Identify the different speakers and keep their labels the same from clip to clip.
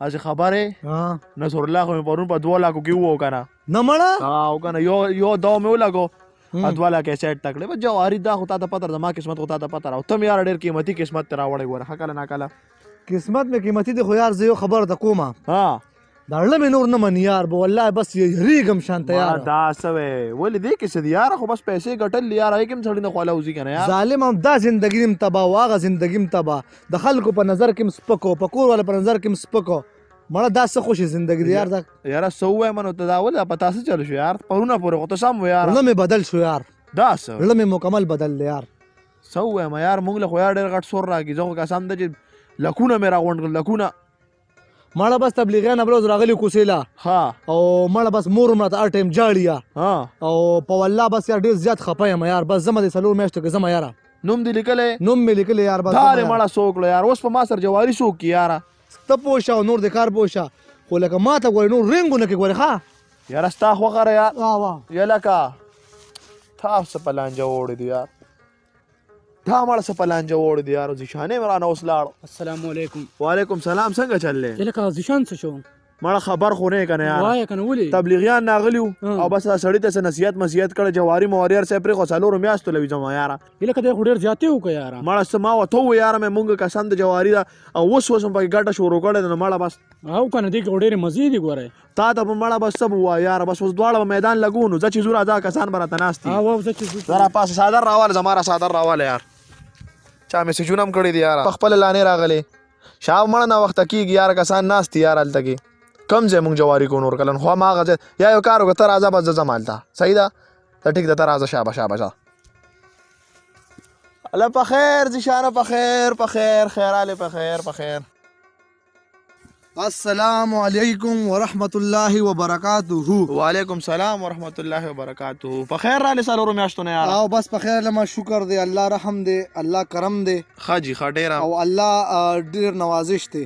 Speaker 1: از خبرې نصر الله خو مې پرون په 2 لکو کې وو کنه
Speaker 2: نه مړه
Speaker 1: او کنه یو دو مې ولګو 2 لکه سیټ تکړه په جواری دا خو تا ته پته ده ما قسمت خو تا ته پته راو ته یار ډېر قیمتي قسمت ته راوړی ګوره کله نه کله
Speaker 2: قسمت مې قیمتي دی خو یار زه یو خبر د کومه
Speaker 1: ها
Speaker 2: دا له مې نور نه من یار به والله بس یریږم شانته یار
Speaker 1: دا سوې ولې دې کې څه دی یار خو بس پیسې ګټل یار هغې کې هم سړي نه خواله وځي که نه یار
Speaker 2: ظالم هم دا زندګي هم تباه او هغه زندګي هم تباه د خلکو په نظر کې هم سپک په کور والا په نظر کې هم سپک مړه دا څه خوشي زندګي دی یار دا
Speaker 1: یاره څه ووایم نو ته دا ولې په تاسو چلو شو یار پرونه پورې خو ته سم و یار
Speaker 2: زړه مې بدل شو یار
Speaker 1: دا څه
Speaker 2: زړه مې مکمل بدل دی یار
Speaker 1: څه ووایم یار موږ له خو یار ډېر غټ سور راکړي زه خو قسم ده چې لکونه مې راغونډ کړل لکونه
Speaker 2: مړه بس تبلیغیان بروز راغلي کوسیلا
Speaker 1: ها
Speaker 2: او مړه بس مور مړه ته هر ټایم جاړي
Speaker 1: ها
Speaker 2: او په والله بس یار ډېر زیات خفه یم یار بس زما د څلور میاشتو کې زما یاره
Speaker 1: نوم دې لیکلی
Speaker 2: نوم مې لیکلی یار بس
Speaker 1: دا دې مړه څوک له یار اوس په ما سر جواري څوک کي یاره
Speaker 2: ته پوه شه او نور د کار پوه شه خو لکه ما ته ګورې نور رنګونه کې ګورې ښه
Speaker 1: یاره ستا خوښه یار
Speaker 2: واه
Speaker 1: یا لکه تا څه په لانجه وړی دی یار دا مړه څه په لانجه وړی دی یار زیشانې مې رانه اوس لاړو
Speaker 3: السلام علیکم
Speaker 1: وعلیکم سلام څنګه چل دی
Speaker 3: لکه زیشان څه شو
Speaker 1: مړه خبر خو نه کنه یار
Speaker 3: وایه کنه ولې
Speaker 1: تبلیغیان ناغلی او بس سړی ته څه نصیحت مسیحت کړه جواري مواري هر څه پرې خو څلورو میاشتو لوي زما یاره
Speaker 3: لکه دی خو ډېر زیاتې وکړه یاره
Speaker 1: مړه څه ما ورته وویل یاره مې مونږ قسم د جواري ده او اوس هم پکې ګټه شروع کړې ده نو مړه بس
Speaker 3: او کنه دی کې خو ډېرې مزې دي ګوره
Speaker 1: تا ته په مړه بس څه به ووایه یاره بس اوس دواړه به میدان لګو نو زه چې ځو راځه کسان به راته ناست دي
Speaker 3: زه چې
Speaker 1: زه راپاسه څادر راواله زما را څادر راواله یار چا میسیجونه هم کړي دي یاره په خپله لانې راغلی شا مړه ناوخته کېږي یاره کسان ناست دي یار هلته کې کم ځای مونږ جواري کو نور کلن خو هماغه ځای یا یو کار وکړه ته راځه بس زه ځم هلته صحیح ده ته ټیک ده ته راځه شابه شابه ځه الله په خیر زیشانه په خیر په خیر خیراله په خیر په خیر
Speaker 2: السلام علیکم ورحمت الله وبرکاته
Speaker 1: وعلیکم سلام ورحمت الله وبرکاته په خیر رالی څلورو میاشتو نه یاره
Speaker 2: او بس په خیر لما شکر دی الله رحم دی الله کرم دی
Speaker 1: ښه جي ښه ډېره
Speaker 2: او الله ډېر نوازش دی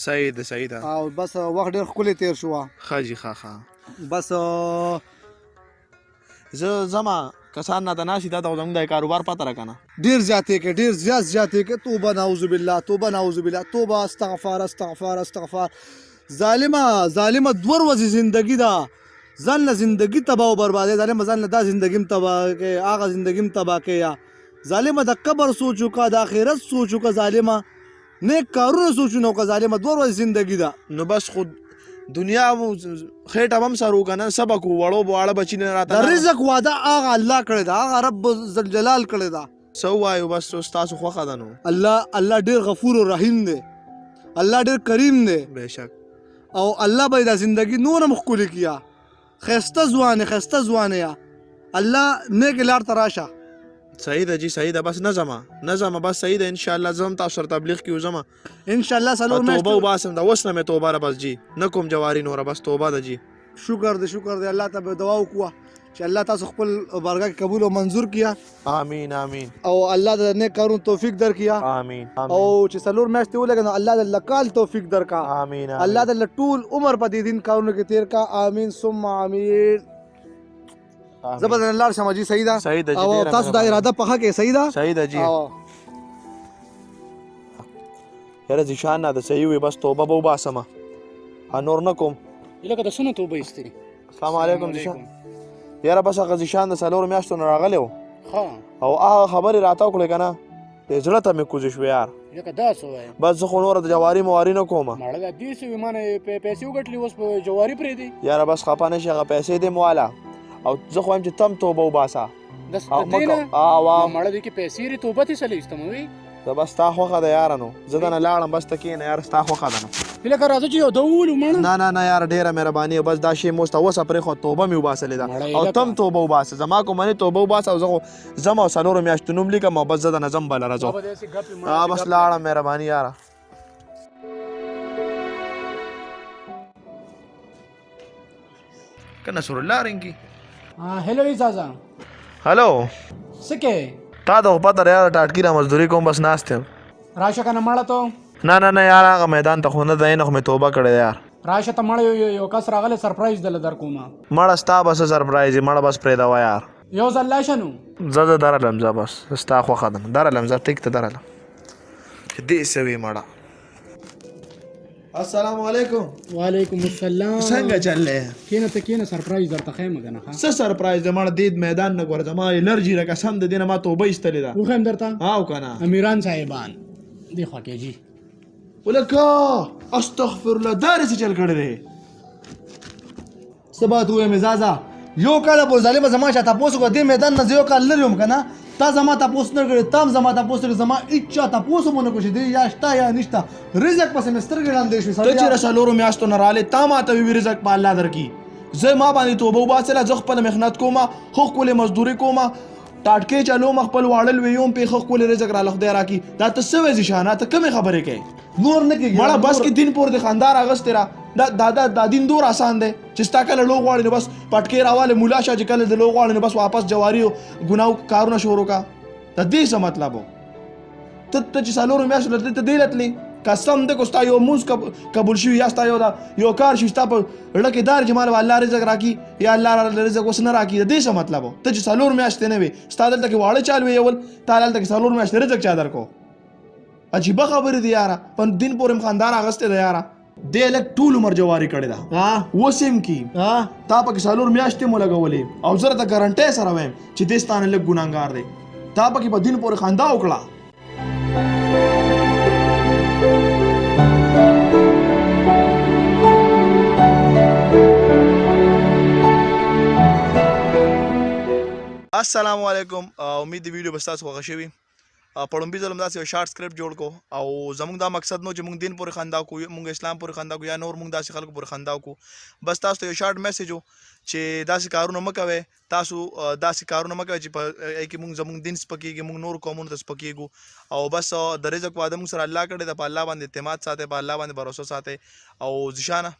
Speaker 1: صحیح ده صحیح ده
Speaker 2: او بس وخت ډېر ښکلی تیر شو
Speaker 1: ښه جي ښه ښه
Speaker 2: بس
Speaker 1: زه ځمه کسان نه ته ناست دي تا ته خو زموږ د کاروبار پته را که نه
Speaker 2: ډېر زیاتې کې ډېر زیات زیاتې کې توبه نعوذ بالله توبه نعوذ بالله توبه استغفار استغفار استغفار ظالمه 2 ورځې زندګي ده ځان له زندګي تباه او بربادې ظالمه ځان له دا زندګي هم تباه کې هغه زندګي هم تباه کې یا ظالمه د قبر سوچ وکړه د آخرت سوچ وکړه ظالمه نیک کارونه سوچونه وکړه ظالمه 2 ورځې زندګي ده
Speaker 1: نو بس خود دنیا مو خېټه هم سر وکنه سبق وړو بواړه بچی نه راته
Speaker 2: د رزق واده هغه الله کړی دا هغه رب ذوالجلال کړی دا
Speaker 1: څه ووایو بس اوس تاسو خوښه ده نو
Speaker 2: الله ډېر غفور او رحیم دی الله ډېر کریم دی
Speaker 1: بېشک
Speaker 2: او الله به دا زندګي نور هم ښکلې کیا ښایسته ځوانې یا الله نیک لار ته راشه
Speaker 1: صحیح ده جی صحیح ده بس نه ځمه بس صحیح ده انشاءالله زه هم تاسو سره تبلیغ کې وځمه
Speaker 2: انشاءالله څلور میاشتې
Speaker 1: توبه وباسم ده اوس نه مې توبه ده بس جی نه کوم جواري نوره بس توبه ده جی
Speaker 2: شکر دی الله ته به دعا وکړه چې الله تاسو خپل بارګاه کې قبول او منظور کیا
Speaker 1: آمین آمین
Speaker 2: او الله د نیک کارونو توفیق درکیا
Speaker 1: آمین
Speaker 2: او چې څلور میاشتې ولګي نو الله د لکال توفیق درکا
Speaker 1: آمین
Speaker 2: الله د ټول عمر په دې دین کارونو کې تیر کا آمین ثم آمین زبردن الله شمه جی صحیح ده او تاسو دا اراده پخه کې صحیح ده
Speaker 1: جی یاره زیشان نه ده صحیح وي بس توبه به وباسمه نور نه کوم
Speaker 3: لکه د څه نه توبه ایستلې
Speaker 1: السلام علیکم زیشان یاره بس هغه زیشان د څلورو میاشتو نه راغلی و
Speaker 3: ښه
Speaker 1: او هغه خبرې راته وکړې که نه زړه ته مې کوزې شوې یار
Speaker 3: لکه دا څه وایې
Speaker 1: بس زه خو نوره د جواري مواري نه کومه
Speaker 3: ماړه دا دې څه وي ما نه پیسې وګټلې اوس په جواري پرېږدي
Speaker 1: یاره بس خفه نه شي هغه پیسې دې مو واله او زه خو وایم چې تم توبه وباسه
Speaker 3: د دې نه ماړه دې کې پیسې لري توبه دې څه له ایستموي
Speaker 1: زه بس ستا خوښه ده یاره نو زه دنه لاړم بس ته کښېنه یاره ستا خوښه ده نو
Speaker 3: لکه راځه چې یو د وولو ماړه
Speaker 1: نه یاره ډېره مهرباني بس دا شی مو اوس ته اوسه پرېښوه توبه مې وباسلې ده او تم توبه وباسه زما کوم منې توبه وباسه او زه خو ځم او څلورو میاشتو نوم لیکم او بس زه دنه ځم بله راځم بس لاړم مهرباني یاره که نصر الله رنګي
Speaker 3: هلو ایزازه
Speaker 1: هلو
Speaker 3: څه کې
Speaker 1: تا ته خو پته ده یاره ټاټکي را مزدوري کوم بس ناست یم
Speaker 3: راشه که نه مړه ته
Speaker 1: نه یار هغه میدان ته خو نه دی نه خو مې توبه کړې ده یار
Speaker 3: راشه ته مړه یو کس راغلی سرپرایز دله در کومه
Speaker 1: مړه ستا بس سرپرایز مړه بس پرېږدوه یار
Speaker 3: یو ځل لاشه نو
Speaker 1: زه درلم زه بس ستا خوښه ده درلم زه ټیک ته درلم چې دې څه وي مړه السلام علیکم.
Speaker 3: وعلیکم السلام.
Speaker 1: څنګه چل دی؟
Speaker 3: کینه ته کینه سرپرایز درته خیم کنه ها.
Speaker 1: څه سرپرایز دی؟ مړه دې میدان نه ګوره زما الرجی را قسم د دې نه ما توبه ایستلې ده.
Speaker 3: وخیم درته
Speaker 1: ها او کنه
Speaker 3: امیران صاحبان دی خوا کې جی
Speaker 1: ولکه استغفر الله دا رې څه چل کړی دی؟
Speaker 2: څه بات ووایم اعزازه یو کال به ظالمه زما چا تپوس وکړه دې میدان نه زه یو کال لرې وم که نه تا زما تپوس نه کړې تا هم زما تپوس نه کړې زما هېڅ چا تپوس هم ونه کړو چې دی یا شته یا نشته رزق پسې مې سترګې ړندې شوې
Speaker 1: ته چې څلورو میاشتو نه رالې تا ماته وي رزق په الله درکړي زه ما باندې توبه وباسله زه خپله محنت کومه ښه ښکلې مزدوري کومه ټاټکې چلوم خپل واړل ویوم پې ښه ښکلې رزق راله خدای راکړي دا ته څه وایې ذیشانه ته کومې خبرې کوې
Speaker 2: نور نه کېږي
Speaker 1: مړه بس کې دین پور د خاندار اغستې را دا دین دور آسان دی چې ستا کله لو غواړي نو بس پټکې راواله ملا شاه چې کله د لو غواړي نو بس واپس جواري او ګناو کارونه شروع کا د دې څه مطلب و ته چې څلورو میاشتو ته دې راتلې قسم دی کو ستا یو مونځ قبول شوي یا ستا یو کار شوي ستا په زړه کې دار چې مال به الله رزق راکړي یا الله رزق اوس نه راکړي د دې څه مطلب و ته چې څلور میاشتې نه وې ستا دلته کې واړه چال ویول تا هلته کې څلور میاشتې رزق چا درکو عجیبه خبرې دي یاره په دین پورې خاندار اغستې ده یاره دې لږ ټول عمر جواري کړې ده اوس هم کې تا پکې څلور میاشتې مو لګولې او زه راته ګارنټۍ سره وایم چې دې ستا نه لږ ګناهګار دی تا پکې په دین پورې خندا وکړه السلام علیکم امید دی ویډیو به ستاسو خوښه شوي په لومبي ځل همداسې یو شارټ سکرپټ جوړ کو او زموږ دا مقصد نو چې موږ دین پورې خندا کوو موږ اسلام پورې خندا کوو یا نور موږ داسې خلکو پورې خندا کوو بس تاسو ته یو شارټ میسیج و چې داسې کارونه مه کوئ تاسو داسې کارونه مه کوئ چې په کې موږ زموږ دین سپکېږي موږ نور قومونو ته سپکېږو او بس د رزق وعده موږ سره الله کړې ده په الله باندې اعتماد ساتئ په الله باندې بروسه ساتئ او ذیشانه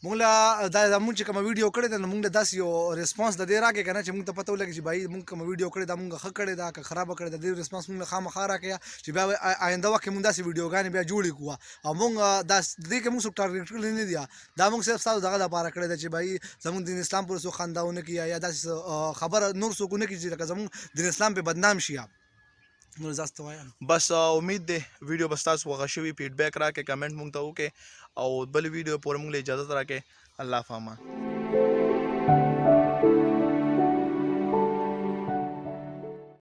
Speaker 2: مونږ له دا زمونږ چې کومه ویډیو کړې ده نو مونږ له داسې یو ریسپانس د دې راکړې که نه چې مونږ ته پته ولګي چې بھائی مونږ کومه ویډیو کړې ده مونږ ښه کړې ده که خرابه کړې ده د دې ریسپانس مونږ له خامخا راکړه چې بیا آینده وخت کې مونږ داسې ویډیوګانې بیا جوړې کړو او مونږ د دې کې مونږ څوک ټارګېټ کړي نه دي دا مونږ صرف ستاسو دغه دپاره کړې ده چې بھائی زمونږ دین اسلام پورې څوک خندا ونه کړي یا داسې خبره نور څوک ونه کړي چې لکه زمونږ دین اسلام پې بدنام شي بس
Speaker 1: امید دی ویډیو به ستاسو خوښه شوي فیډبیک راکړئ کمنټ مونږ ته وکړئ او بل ویډیو پورې مونږ له اجازت راکړئ الله فامان